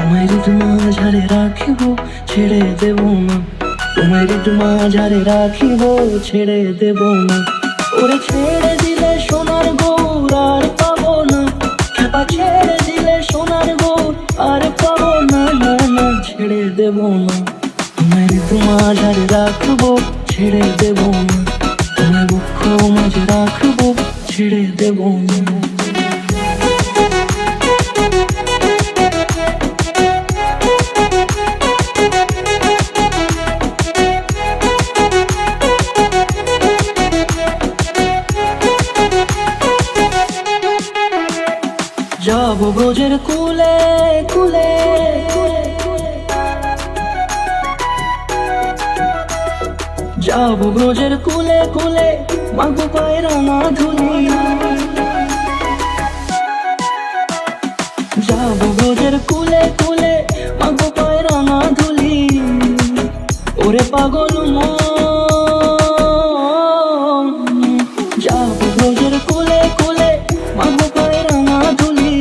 তোমার মাঝারে রাখিব ছেড়ে দেব না, তোমার মাঝারে রাখিব ছেড়ে দেব না। ওরে ছেড়ে দিলে সোনার গৌর আর পাবো না, খেপা ছেড়ে দিলে সোনার গৌর আর পাবো না, না না ছেড়ে দেব না। তোমার মাঝারে রাখবো ছেড়ে দেব না, তোমার বুক মাঝে রাখবো ছেড়ে দেব না। যাব ব্রজের কুলে কুলে, যাব ব্রজের কুলে কুলে, মাগো পায়ের রাঙা ধুলি। যাব ব্রজের কুলে কুলে, মাগো পায়ের রাঙা ধুলি। ওরে পাগল মন, যাব ব্রজের কুলে কুলে, মাগো পায়ের রাঙা ধুলি।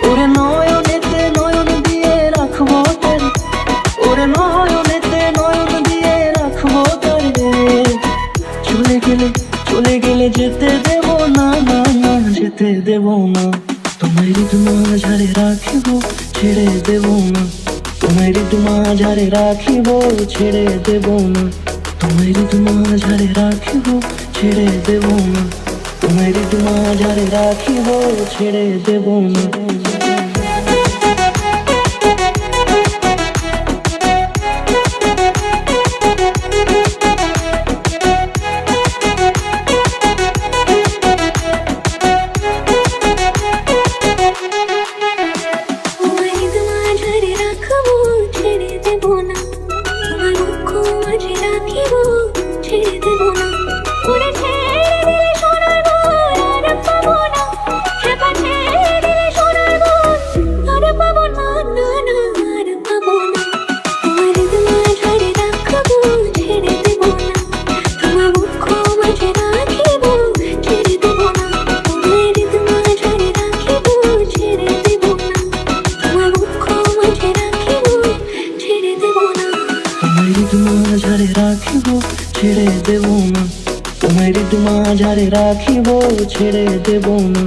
ওরে নয়নেতে নয়ন দিয়ে রাখবো তারে, ওরে নয়নেতে নয়ন দিয়ে রাখবো তারে। চলে গেলে চলে গেলে যেতে দেব না, না না যেতে দেব না। তোমার মাঝারে রাখিব ছেড়ে দেব না, তোমার মাঝারে রাখিব ছেড়ে দেব না। তোমার মাঝারে রাখিব ছেড়ে দেব না, তোমার মাঝারে রাখিব ছেড়ে দেব না। মাঝারে রাখিব ছেড়ে দেব না, তোমার মাঝারে রাখিব ছেড়ে দেব না।